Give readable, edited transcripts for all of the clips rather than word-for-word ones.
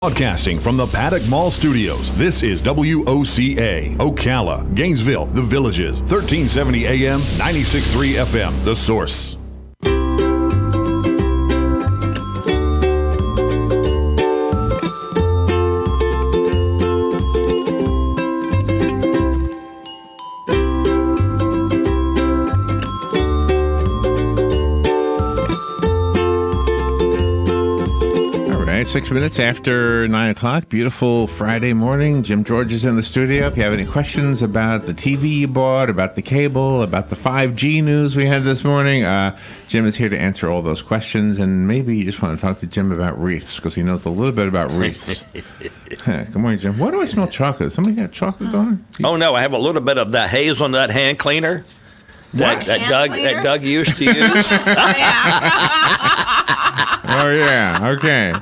Broadcasting from the Paddock Mall Studios, this is WOCA, Ocala, Gainesville, The Villages, 1370 AM, 96.3 FM, The Source. All right, 6 minutes after 9 o'clock. Beautiful Friday morning. Jim George is in the studio. If you have any questions about the TV you bought, about the cable, about the 5G news we had this morning, Jim is here to answer all those questions. And maybe you just want to talk to Jim about wreaths, because he knows a little bit about wreaths. Good morning, Jim. Why do I smell chocolate? Somebody got chocolate going? Oh, no, I have a little bit of that hazelnut hand cleaner that Doug used to use. Oh, yeah. Okay.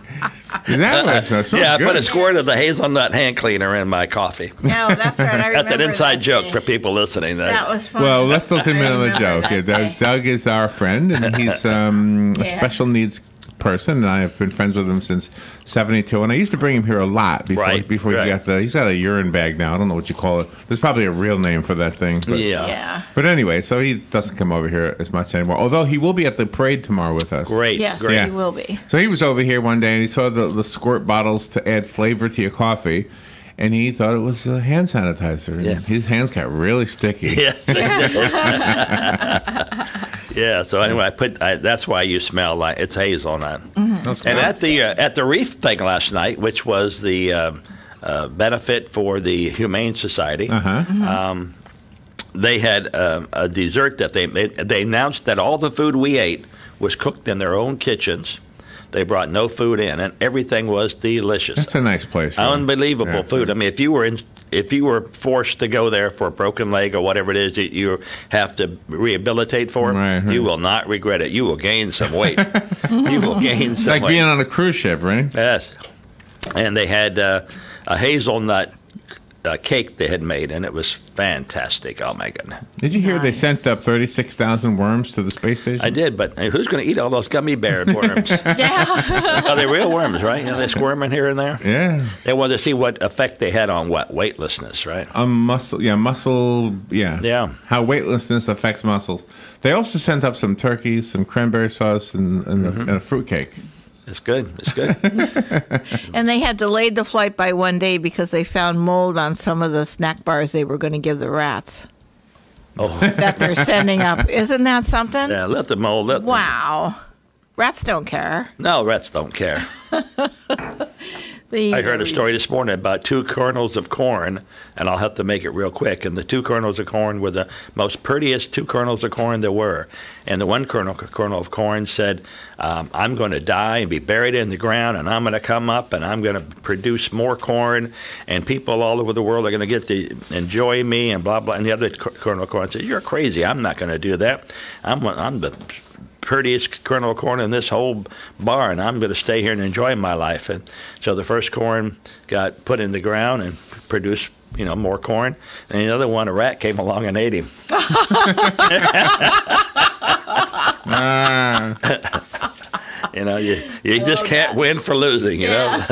Is that what it smells? Yeah, I good. put a squirt of the hazelnut hand cleaner in my coffee. No, that's right. I remember That's an inside that joke day. for people listening. That was fun. Well, let's let him in on the I joke. remember Yeah, that day. Doug is our friend, and he's a special needs person, and I have been friends with him since '72. And I used to bring him here a lot before Right, he got he's got a urine bag now. I don't know what you call it. There's probably a real name for that thing. But, Yeah. But anyway, so he doesn't come over here as much anymore. Although he will be at the parade tomorrow with us. Great. Yes, Great. Yeah. he will be. So he was over here one day and he saw the squirt bottles to add flavor to your coffee, and he thought it was hand sanitizer. And Yeah. his hands got really sticky. Yes. They do. Yeah. So anyway, that's why you smell like it's hazelnut. And at the wreath thing last night, which was the benefit for the Humane Society, they had a dessert that they made. They announced that all the food we ate was cooked in their own kitchens. They brought no food in, and everything was delicious. That's a nice place. Really. Unbelievable Yeah. food. I mean, if you were forced to go there for a broken leg or whatever it is that you have to rehabilitate for, Right. you will not regret it. You will gain some weight. You will gain It's some like weight. being on a cruise ship, right? Yes. And they had a hazelnut cake they had made, and it was fantastic. Oh, my goodness. Did you hear they Nice. sent up 36,000 worms to the space station? I did, but who's going to eat all those gummy bear worms? Yeah. Oh, they're real worms, right? You know, they squirming here and there. Yeah. They wanted to see what effect they had on weightlessness, right? Muscle. Yeah. Yeah. How weightlessness affects muscles. They also sent up some turkeys, some cranberry sauce, and a fruit cake. It's good. It's good. And they had delayed the flight by one day because they found mold on some of the snack bars they were going to give the rats Oh, that they're sending up. Isn't that something? yeah. Let the mold. Wow. Rats don't care. No, rats don't care. I heard a story this morning about 2 kernels of corn, and I'll have to make it real quick. And the 2 kernels of corn were the most prettiest 2 kernels of corn there were. And the one kernel of corn said, I'm going to die and be buried in the ground, and I'm going to come up, and I'm going to produce more corn, and people all over the world are going to get to enjoy me, and blah, blah. And the other kernel of corn said, you're crazy. I'm not going to do that. I'm the prettiest kernel of corn in this whole barn. I'm going to stay here and enjoy my life. And so the first corn got put in the ground and produced, more corn. And the other one, a rat came along and ate him. You just can't win for losing, you know.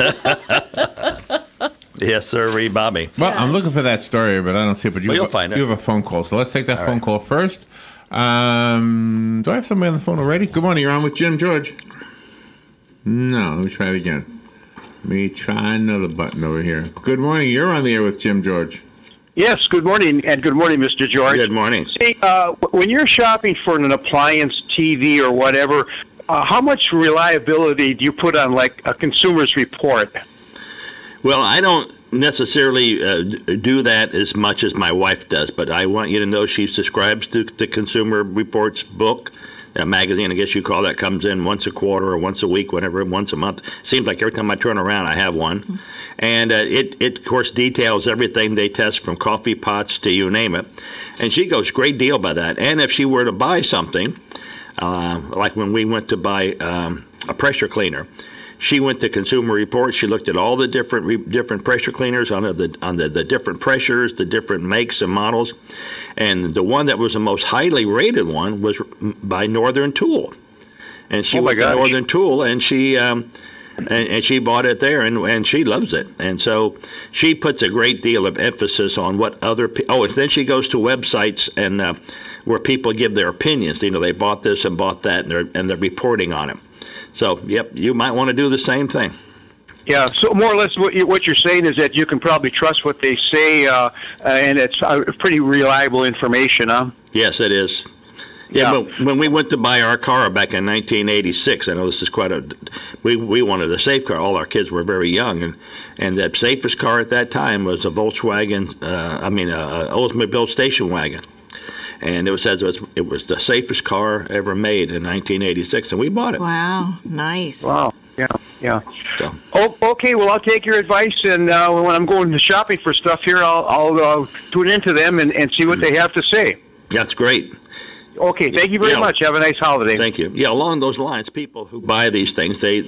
Yes, sir, Bobby. Well, I'm looking for that story, but I don't see it. But You'll find it. You have a phone call, so let's take that phone call first. Do I have somebody on the phone already? Good morning. You're on with Jim George. No, let me try it again. Let me try another button over here. Good morning. You're on the air with Jim George. Yes, good morning, and good morning, Mr. George. Good morning. Hey, when you're shopping for an appliance, TV, or whatever, how much reliability do you put on, like, a consumer's report? Well, I don't necessarily do that as much as my wife does, but I want you to know she subscribes to the Consumer Reports book, that magazine, I guess you call that, comes in once a quarter or once a week, whenever, once a month. Seems like every time I turn around, I have one. And it, of course, details everything they test from coffee pots to you name it. And she goes great deal by that. And if she were to buy something, like when we went to buy a pressure cleaner, she went to Consumer Reports. She looked at all the different pressure cleaners on the different pressures, the different makes and models, and the one that was the most highly rated one was by Northern Tool. And she went to Northern Tool, and she and she bought it there, and she loves it. And so she puts a great deal of emphasis on what other people. Oh, and then she goes to websites and where people give their opinions. They bought this and bought that, and they're reporting on it. So, yep, you might want to do the same thing. Yeah, so more or less what you're saying is that you can probably trust what they say, and it's pretty reliable information, huh? Yes, it is. Yeah, but when we went to buy our car back in 1986, I know this is we wanted a safe car. All our kids were very young, and the safest car at that time was a Volkswagen, Oldsmobile station wagon. And it was the safest car ever made in 1986, and we bought it. Wow, nice. Wow. Yeah. So. Oh, okay. Well, I'll take your advice, and when I'm going to shopping for stuff here, I'll tune into them and see what they have to say. That's great. Okay. Thank you very much. Have a nice holiday. Thank you. Yeah. Along those lines, people who buy these things, they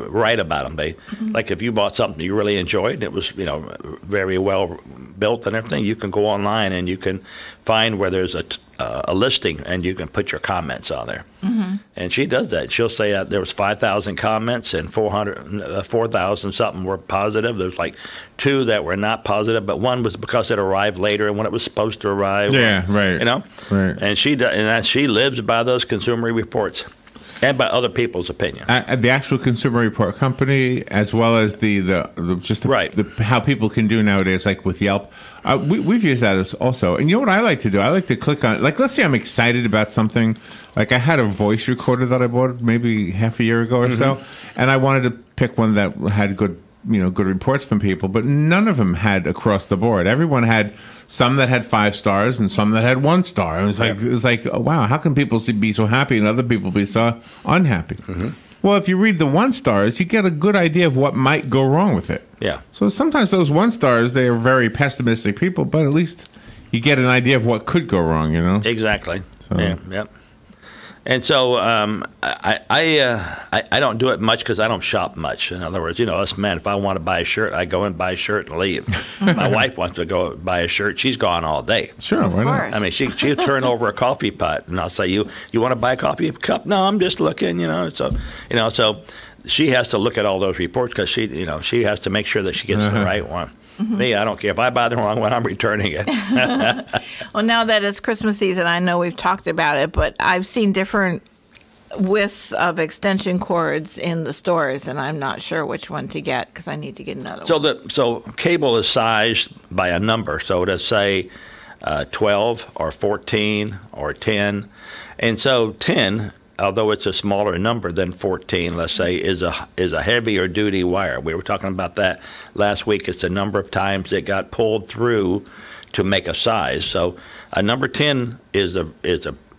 write about them. They like if you bought something you really enjoyed, it was very well built and everything. You can go online and you can find where there's a listing, and you can put your comments on there. Mm-hmm. And she does that. She'll say there was 5,000 comments and 4,000 something were positive. There's like 2 that were not positive, but one was because it arrived later and when it was supposed to arrive. Yeah, right. Right. And she lives by those consumer reports and by other people's opinion. The actual Consumer Report company, as well as how people can do nowadays, like with Yelp. We've used that as also. And you know what I like to do? I like to click on, like, let's say I'm excited about something. Like I had a voice recorder that I bought maybe half a year ago or so, and I wanted to pick one that had good reports from people, but none of them had across the board. Everyone had some that had 5 stars and some that had 1 star. It was like, oh, wow, how can people be so happy and other people be so unhappy? Mm-hmm. Well, if you read the 1 stars, you get a good idea of what might go wrong with it. Yeah. So sometimes those 1 stars, they are very pessimistic people, but at least you get an idea of what could go wrong, Exactly. So. Yeah. Yep. And so I don't do it much because I don't shop much. In other words, us men, if I want to buy a shirt, I go and buy a shirt and leave. My wife wants to go buy a shirt. She's gone all day. Sure, why not? I mean, she'll turn over a coffee pot, and I'll say, you want to buy a coffee cup? No, I'm just looking, So she has to look at all those reports because she has to make sure that she gets the right one. Mm-hmm. Me, I don't care. If I buy the wrong one, I'm returning it. Well, now that it's Christmas season, I know we've talked about it, but I've seen different widths of extension cords in the stores, and I'm not sure which one to get because I need to get another one. So cable is sized by a number. So to say 12 or 14 or 10. And so 10, although it's a smaller number than 14, let's say, is a heavier duty wire. We were talking about that last week. It's the number of times it got pulled through to make a size. So a number 10 is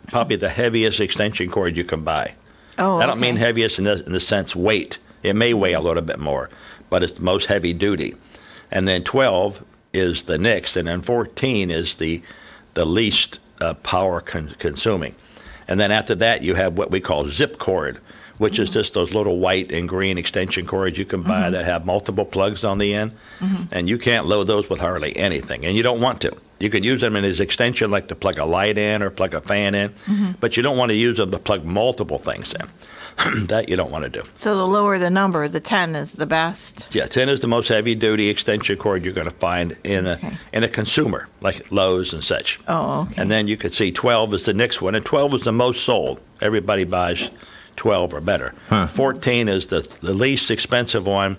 probably the heaviest extension cord you can buy. Oh, I don't mean heaviest in the sense weight. It may weigh a little bit more, but it's the most heavy duty. And then 12 is the next, and then 14 is the least power consuming. And then after that, you have what we call zip cord, which is just those little white and green extension cords you can buy that have multiple plugs on the end. Mm-hmm. And you can't load those with hardly anything, and you don't want to. You can use them in as extension, like to plug a light in or plug a fan in, but you don't want to use them to plug multiple things in. That you don't want to do. So the lower the number, the 10 is the best. Yeah, 10 is the most heavy-duty extension cord you're going to find in a consumer, like Lowe's and such. Oh, okay. And then you can see 12 is the next one, and 12 is the most sold. Everybody buys 12 or better. 14 is the least expensive one,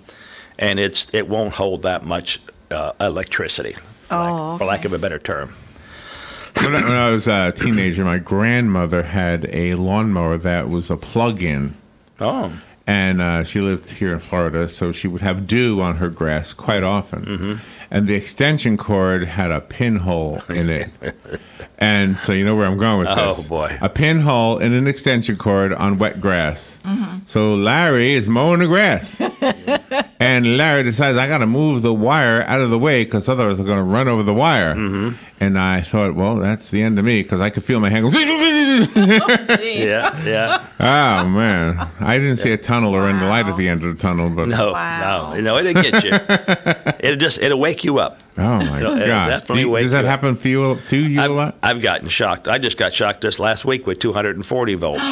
and it won't hold that much electricity, for lack of a better term. When I was a teenager, my grandmother had a lawnmower that was a plug-in. Oh. And she lived here in Florida, so she would have dew on her grass quite often. Mm-hmm. And the extension cord had a pinhole in it. And so you know where I'm going with this. Oh, boy. A pinhole in an extension cord on wet grass. Mm-hmm. So Larry is mowing the grass. And Larry decides, I got to move the wire out of the way because otherwise I'm going to run over the wire. Mm-hmm. And I thought, well, that's the end of me because I could feel my hand go. Yeah. Oh, man. I didn't see a tunnel or any light at the end of the tunnel. But No, it'll get you. It'll wake you up. Oh, my gosh. Does that happen for you, too, a lot? I've gotten shocked. I just got shocked this last week with 240 volts.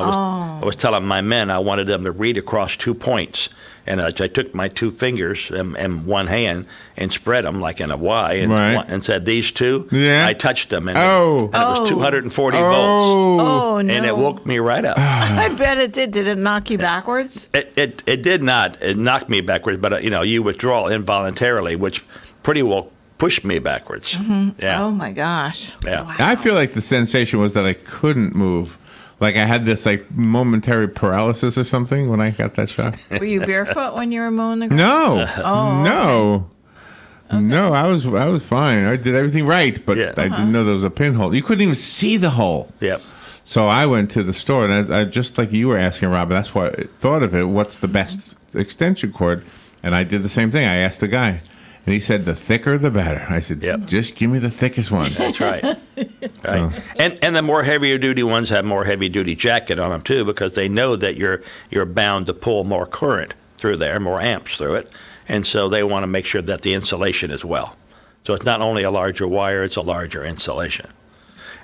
I was telling my men I wanted them to read across 2 points. And I took my 2 fingers and one hand and spread them like in a Y and said, these two, I touched them. And, and it was 240 volts. Oh, no. And it woke me right up. I bet it did. Did it knock you backwards? It did not. It knocked me backwards, but, you withdraw involuntarily, which pretty well pushed me backwards. Mm-hmm. Yeah. Oh, my gosh. Yeah. Wow. I feel like the sensation was that I couldn't move. Like I had this like momentary paralysis or something when I got that shot. Were you barefoot when you were mowing the grass? No, no, no. I was fine. I did everything right, but I didn't know there was a pinhole. You couldn't even see the hole. Yep. So I went to the store, and I just like you were asking, Robin. That's why I thought of it. What's the best extension cord? And I did the same thing. I asked the guy. And he said, the thicker, the better. I said, just give me the thickest one. That's right. Right. And the more heavier duty ones have more heavy duty jacket on them too, because they know that you're bound to pull more current through there, more amps through it. And so they want to make sure that the insulation is well. So it's not only a larger wire, it's a larger insulation.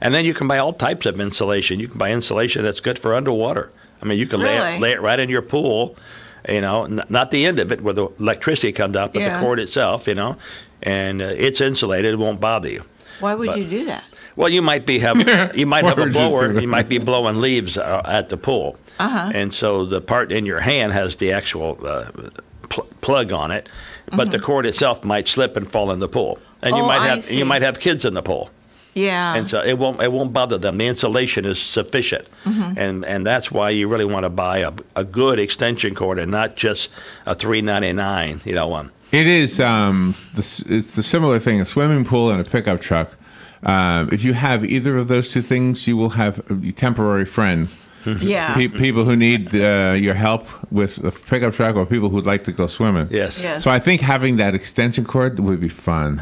And then you can buy all types of insulation. You can buy insulation that's good for underwater. I mean, you can lay it right in your pool. Not the end of it where the electricity comes out, but the cord itself, and it's insulated. It won't bother you. Why would you do that? Well, you might have a blower. You might be blowing leaves at the pool, and so the part in your hand has the actual plug on it, but the cord itself might slip and fall in the pool, and you might have kids in the pool. Yeah. And so it won't bother them. The insulation is sufficient, and that's why you really want to buy a good extension cord and not just a $3.99 one. It is. It's the similar thing: a swimming pool and a pickup truck. If you have either of those two things, you will have temporary friends. Yeah. People who need your help with a pickup truck, or people who'd like to go swimming. Yes. So I think having that extension cord would be fun.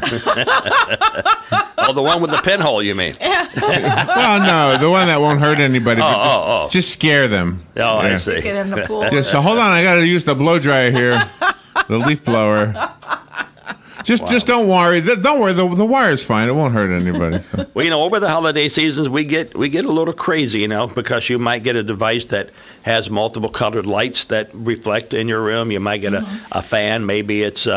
Oh, the one with the pinhole, you mean? Well, no, the one that won't hurt anybody. Just scare them. Oh, I see. Get in the pool. Just hold on, I got to use the blow dryer here, the leaf blower. Just don't worry. Don't worry. The wire's fine. It won't hurt anybody. So. Well, over the holiday seasons, we get a little crazy, because you might get a device that has multiple colored lights that reflect in your room. You might get a fan. Maybe it's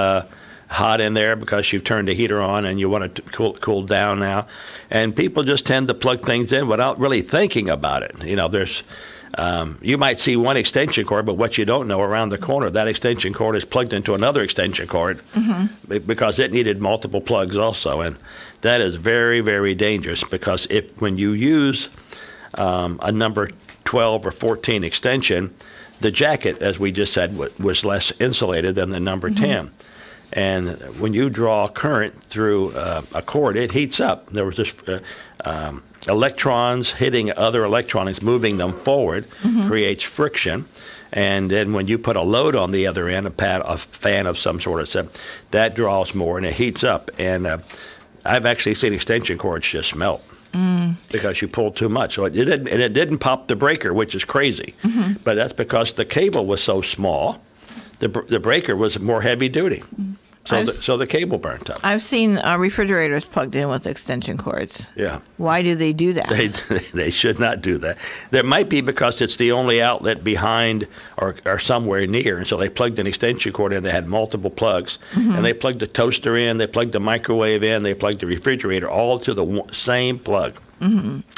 hot in there because you've turned the heater on and you want it to cool down now. And people just tend to plug things in without really thinking about it. There's you might see one extension cord, but what you don't know, around the corner, that extension cord is plugged into another extension cord because it needed multiple plugs also. And that is very, very dangerous because when you use a number 12 or 14 extension, the jacket, as we just said, was less insulated than the number 10. And when you draw current through a cord, it heats up. There was this electrons hitting other electrons, moving them forward, creates friction. And then when you put a load on the other end, a fan of some sort, that draws more and it heats up. And I've actually seen extension cords just melt because you pulled too much. So it didn't pop the breaker, which is crazy. But that's because the cable was so small. The breaker was more heavy duty. So the cable burnt up. I've seen refrigerators plugged in with extension cords. Yeah. Why do they do that? They should not do that. There might be because it's the only outlet behind or somewhere near, and so they plugged an extension cord in. They had multiple plugs, and they plugged the toaster in, they plugged the microwave in, they plugged the refrigerator all to the same plug.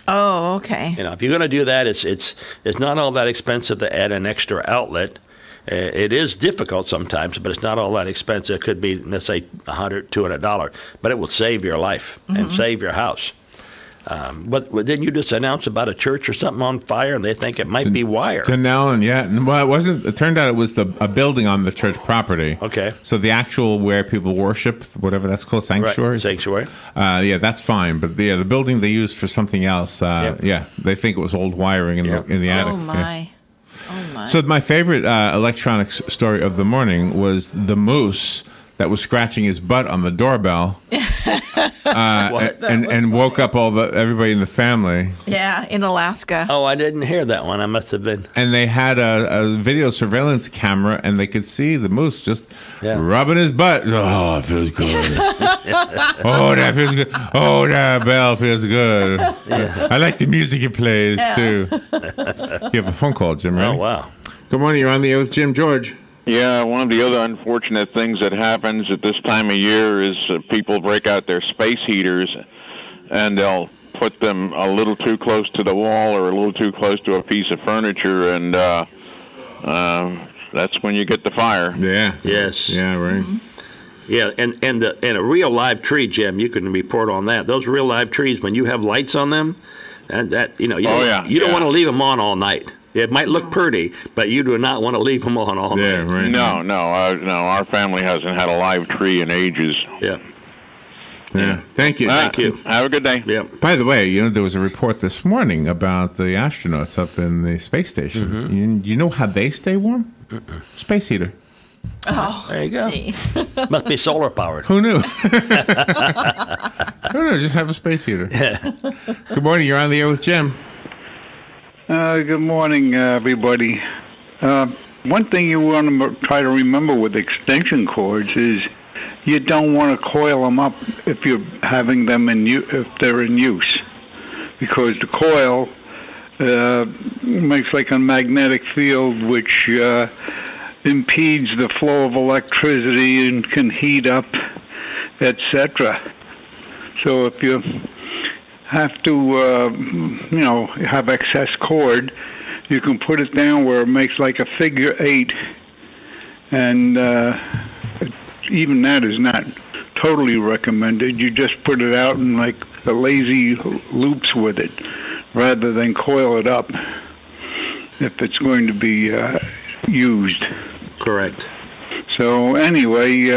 Oh, okay. If you're going to do that, it's not all that expensive to add an extra outlet. It is difficult sometimes, but it's not all that expensive. It could be, let's say, $100, $200, but it will save your life and save your house. But didn't you just announce about a church or something on fire, and they think it might be wire? Denellen, yeah. Well, it wasn't. It turned out it was a building on the church property. Okay. So the actual where people worship, whatever that's called, sanctuary. Right. Sanctuary. Yeah, that's fine. But the building they used for something else. Yeah, they think it was old wiring in the attic. Oh my. Yeah. Oh my. So my favorite electronics story of the morning was the moose that was scratching his butt on the doorbell and woke up everybody in the family. Yeah, in Alaska. Oh, I didn't hear that one. I must have been. And they had a video surveillance camera, and they could see the moose just rubbing his butt. Oh, it feels good. Oh, that feels good. Oh, that bell feels good. Yeah. I like the music it plays, too. You have a phone call, Jim, right? Oh, wow. Good morning. You're on the air with Jim George. Yeah, one of the other unfortunate things that happens at this time of year is people break out their space heaters, and they'll put them a little too close to the wall or a little too close to a piece of furniture, and that's when you get the fire. Yeah. Yes. Yeah, right. Mm-hmm. Yeah, and a real live tree, Jim, you can report on that. Those real live trees, when you have lights on them, and that you don't want to leave them on all night. It might look pretty, but you do not want to leave them on all night. Right. No. Our family hasn't had a live tree in ages. Yeah. Yeah. Thank you. Thank you. Have a good day. Yeah. By the way, there was a report this morning about the astronauts up in the space station. Mm-hmm. You know how they stay warm? Space heater. Oh, there you go. Gee. Must be solar powered. Who knew? Who knew? Just have a space heater. Good morning. You're on the air with Jim. Good morning, everybody. One thing you want to try to remember with extension cords is you don't want to coil them up if you're having them if they're in use, because the coil makes like a magnetic field which impedes the flow of electricity and can heat up, etc. So if you have to, have excess cord, you can put it down where it makes like a figure 8, and even that is not totally recommended. You just put it out in like the lazy loops with it, rather than coil it up if it's going to be used. Correct. So anyway,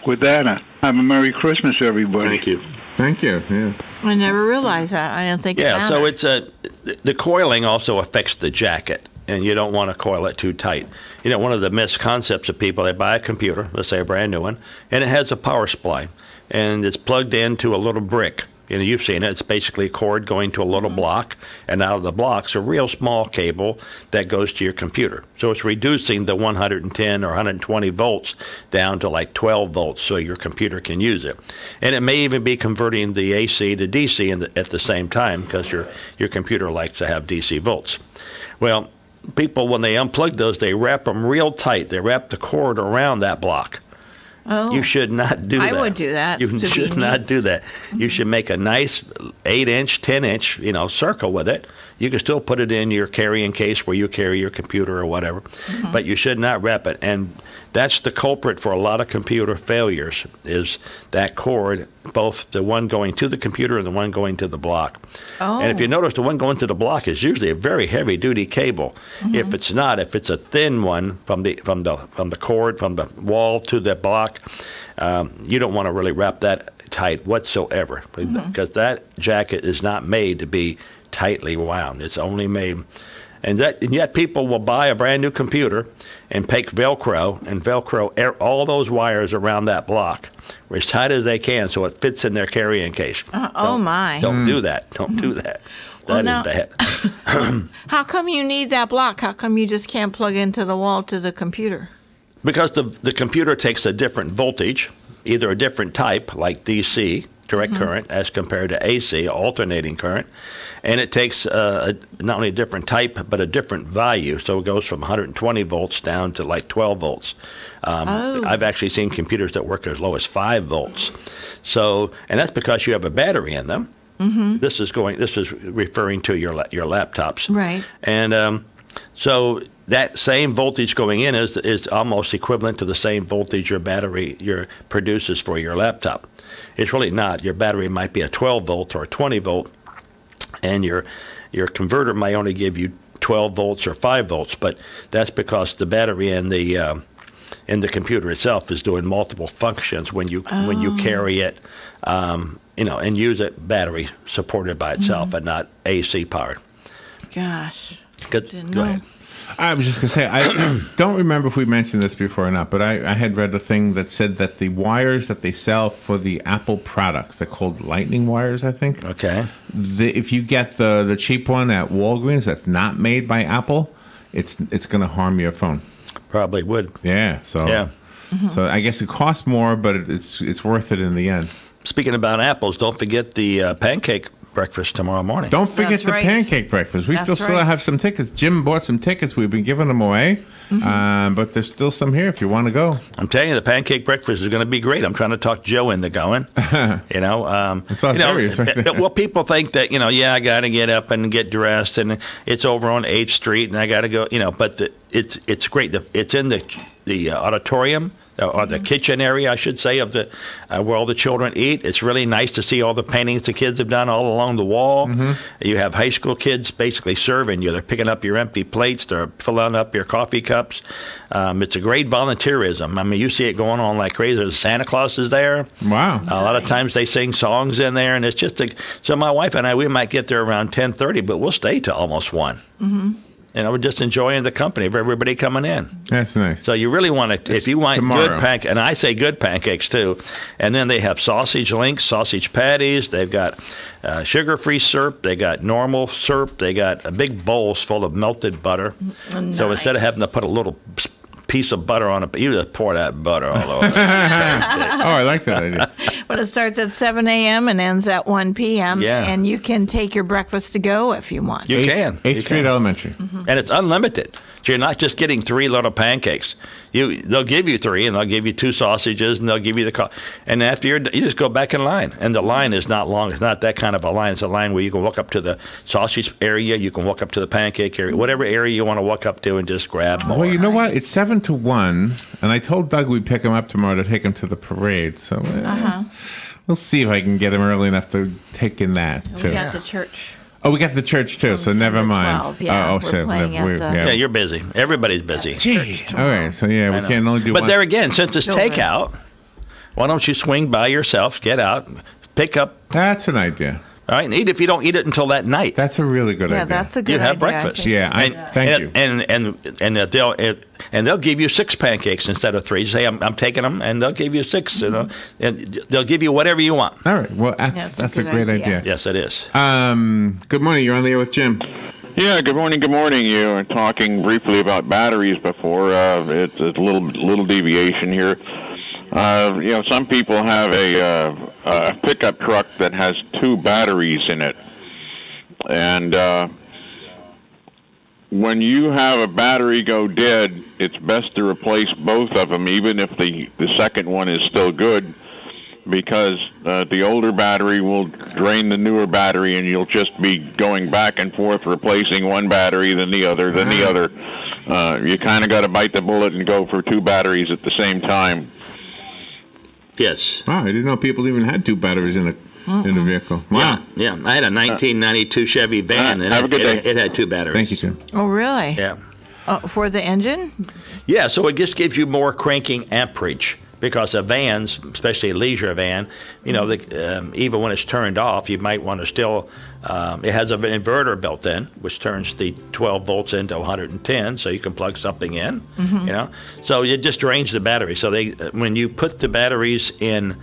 with that, have a Merry Christmas, everybody. Thank you. Thank you. Yeah. I never realized that. I didn't think about so it. it's the coiling also affects the jacket, and you don't want to coil it too tight. One of the misconceptions of people, they buy a computer, let's say a brand new one, and it has a power supply, and it's plugged into a little brick. You've seen it. It's basically a cord going to a little block, and out of the block's a real small cable that goes to your computer. So it's reducing the 110 or 120 volts down to like 12 volts so your computer can use it. And it may even be converting the AC to DC at the same time, because your computer likes to have DC volts. Well, people, when they unplug those, they wrap them real tight. They wrap the cord around that block. Oh. You should not do that. I would do that. You should not do that. You should make a nice 8-inch, 10-inch, circle with it. You can still put it in your carrying case where you carry your computer or whatever, but you should not wrap it. And that's the culprit for a lot of computer failures, is that cord, both the one going to the computer and the one going to the block. Oh. And if you notice, the one going to the block is usually a very heavy-duty cable. If it's not, if it's a thin one from the cord, from the wall to the block, you don't want to really wrap that tight whatsoever, because that jacket is not made to be tightly wound. It's only made, and yet people will buy a brand new computer and take Velcro and Velcro all those wires around that block as tight as they can so it fits in their carrying case. My! Don't do that. Don't do that. That is bad. How come you need that block? How come you just can't plug into the wall to the computer? Because the computer takes a different voltage, either a different type like DC, direct current, as compared to AC, alternating current. And it takes not only a different type, but a different value. So it goes from 120 volts down to like 12 volts. I've actually seen computers that work as low as 5 volts. So, and that's because you have a battery in them. This is referring to your laptops. Right. And so that same voltage going in is almost equivalent to the same voltage your battery produces for your laptop. It's really not. Your battery might be a 12 volt or a 20 volt, and your converter may only give you 12 volts or 5 volts, but that's because the battery in the computer itself is doing multiple functions when you carry it, and use it battery supported by itself and not AC powered. Gosh. Go ahead. I was just going to say, I don't remember if we mentioned this before or not, but I had read a thing that said that the wires that they sell for the Apple products, they're called lightning wires, I think. Okay. If you get the cheap one at Walgreens that's not made by Apple, it's going to harm your phone. Probably would. Yeah. So Yeah. So I guess it costs more, but it's worth it in the end. Speaking about apples, don't forget the pancake breakfast tomorrow morning. Don't forget That's the right. pancake breakfast. We That's still right. have some tickets. Jim bought some tickets. We've been giving them away, but there's still some here if you want to go. I'm telling you, the pancake breakfast is going to be great. I'm trying to talk Joe into going. You know, It's all hilarious, right there. well, people think that I got to get up and get dressed, and it's over on 8th Street, and I got to go. But it's great. It's in the auditorium. Or the kitchen area, I should say, of the where all the children eat. It's really nice to see all the paintings the kids have done all along the wall. You have high school kids basically serving you. They're picking up your empty plates. They're filling up your coffee cups. It's a great volunteerism. I mean, you see it going on like crazy. Santa Claus is there. Wow. A lot of times they sing songs in there, and it's just so my wife and I, we might get there around 10:30, but we'll stay till almost 1. We're just enjoying the company of everybody coming in. That's nice. So you really want to, if you want tomorrow. good pancakes, and I say good pancakes too, and then they have sausage links, sausage patties, they've got sugar-free syrup, they got normal syrup, they got big bowls full of melted butter. So instead of having to put a little piece of butter on it, you just pour that butter all over. Oh, I like that idea. But it starts at 7 a.m. and ends at 1 p.m. Yeah. And you can take your breakfast to go if you want. You can. 8th Street Elementary. And it's unlimited. So you're not just getting 3 little pancakes. They'll give you 3, and they'll give you 2 sausages, and they'll give you the and after you just go back in line. And the line is not long. It's not that kind of a line. It's a line where you can walk up to the sausage area, you can walk up to the pancake area, whatever area you want to walk up to and just grab more. Well, you know what? It's 7 to 1, and I told Doug we'd pick him up tomorrow to take him to the parade. So we'll see if I can get him early enough to take in that too. We got the church. Oh, we got the church too, so From never 10 to mind. 12, yeah. We're playing at the- Yeah, you're busy. Everybody's busy. All right, so yeah, we can only do But one. there again, since it's Children. takeout, why don't you swing by yourself, get out, pick up, That's an idea. all right, and eat if you don't eat it until that night. That's a really good Yeah, idea. that's a good You have idea, I breakfast. think. Yeah, thank you. And they'll give you 6 pancakes instead of 3. You say I'm taking them, and they'll give you 6. And they'll give you whatever you want. All right, well, That's that's a a good great idea. idea. Yes, it is. Good morning. You're on the air with Jim. Yeah, good morning. Good morning. You were talking briefly about batteries before. It's a little deviation here. Some people have a pickup truck that has 2 batteries in it, and when you have a battery go dead, it's best to replace both of them, even if the second one is still good, because the older battery will drain the newer battery, and you'll just be going back and forth replacing one battery, then the other, then the other. You kind of got to bite the bullet and go for 2 batteries at the same time. Yes. Wow, I didn't know people even had 2 batteries in a vehicle. Wow. Yeah. I had a 1992 Chevy van, and have a good day. it had 2 batteries. Thank you, Jim. Oh, really? Yeah. For the engine? Yeah, so it just gives you more cranking amperage. Because of vans, especially a leisure van, even when it's turned off, you might want to still. It has an inverter built in, which turns the 12 volts into 110, so you can plug something in. So it just drains the battery. So when you put the batteries in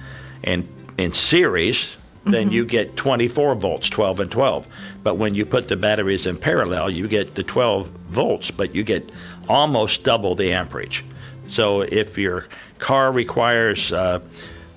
series, then you get 24 volts, 12 and 12. But when you put the batteries in parallel, you get the 12 volts, but you get almost double the amperage. So if your car requires,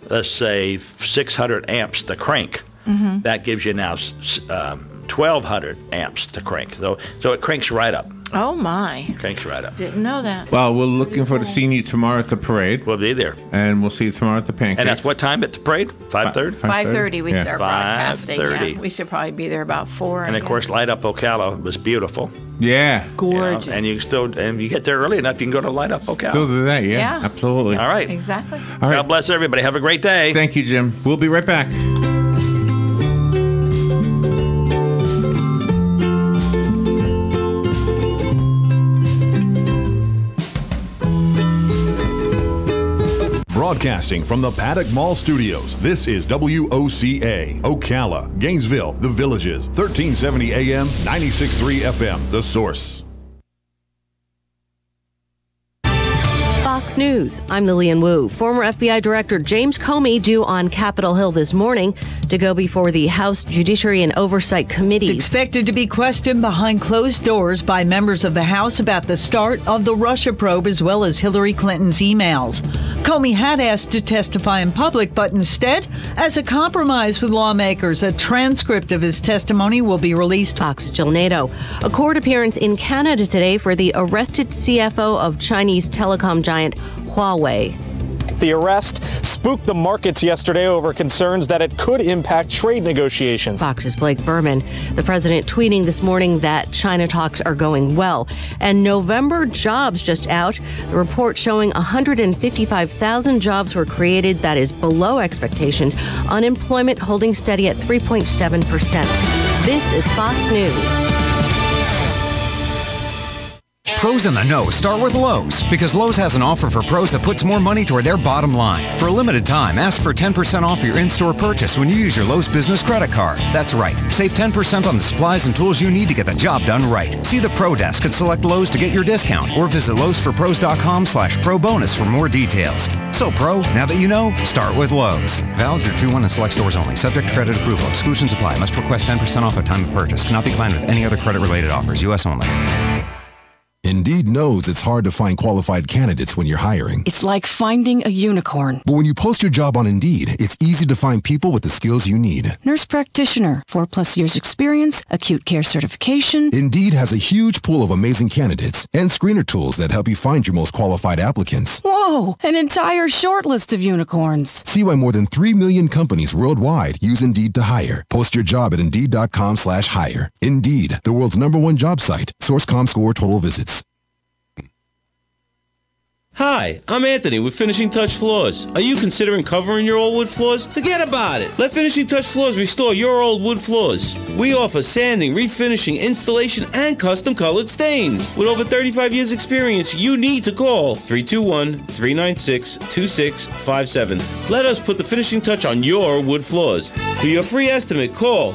let's say, 600 amps to crank, that gives you now 1,200 amps to crank. So it cranks right up. Oh, my. Cranks right up. Didn't know that. Well, we're looking forward to seeing you tomorrow at the parade, We'll be there. and we'll see you tomorrow at the pancakes. And that's what time at the parade? 5:30? 5:30 we Yeah. start broadcasting. 5:30. Yeah. We should probably be there about 4. And of course, Light Up Ocala was beautiful. Yeah. gorgeous. And you get there early enough, you can go to Light Up Ocala. Still do that, yeah. Yeah. Absolutely. All right. Exactly. All right. God bless everybody. Have a great day. Thank you, Jim. We'll be right back. Broadcasting from the Paddock Mall Studios, this is WOCA, Ocala, Gainesville, The Villages, 1370 AM, 96.3 FM, The Source. Fox News, I'm Lillian Wu. Former FBI Director James Comey due on Capitol Hill this morning to go before the House Judiciary and Oversight Committees. Expected to be questioned behind closed doors by members of the House about the start of the Russia probe as well as Hillary Clinton's emails. Comey had asked to testify in public, but instead, as a compromise with lawmakers, a transcript of his testimony will be released. Fox's Jill Nato. A court appearance in Canada today for the arrested CFO of Chinese telecom giant Huawei. The arrest spooked the markets yesterday over concerns that it could impact trade negotiations. Fox's Blake Berman. The president tweeting this morning that China talks are going well. And November jobs just out. The report showing 155,000 jobs were created. That is below expectations. Unemployment holding steady at 3.7%. This is Fox News. Pros in the know start with Lowe's, because Lowe's has an offer for pros that puts more money toward their bottom line. For a limited time, ask for 10% off your in-store purchase when you use your Lowe's Business Credit Card. That's right. Save 10% on the supplies and tools you need to get the job done right. See the Pro Desk and select Lowe's to get your discount, or visit lowesforpros.com/pro bonus for more details. So, Pro, now that you know, start with Lowe's. Valid through 2/1 in select stores only. Subject to credit approval. Exclusions apply. Must request 10% off at time of purchase. Cannot be combined with any other credit-related offers. U.S. only. Indeed knows it's hard to find qualified candidates when you're hiring. It's like finding a unicorn. But when you post your job on Indeed, it's easy to find people with the skills you need. Nurse practitioner, 4+ years experience, acute care certification. Indeed has a huge pool of amazing candidates and screener tools that help you find your most qualified applicants. Whoa, an entire short list of unicorns. See why more than 3 million companies worldwide use Indeed to hire. Post your job at Indeed.com/hire. Indeed, the world's #1 job site. Source ComScore total visits. Hi, I'm Anthony with Finishing Touch Floors. Are you considering covering your old wood floors? Forget about it. Let Finishing Touch Floors restore your old wood floors. We offer sanding, refinishing, installation, and custom colored stains. With over 35 years experience, you need to call 321-396-2657. Let us put the finishing touch on your wood floors. For your free estimate, call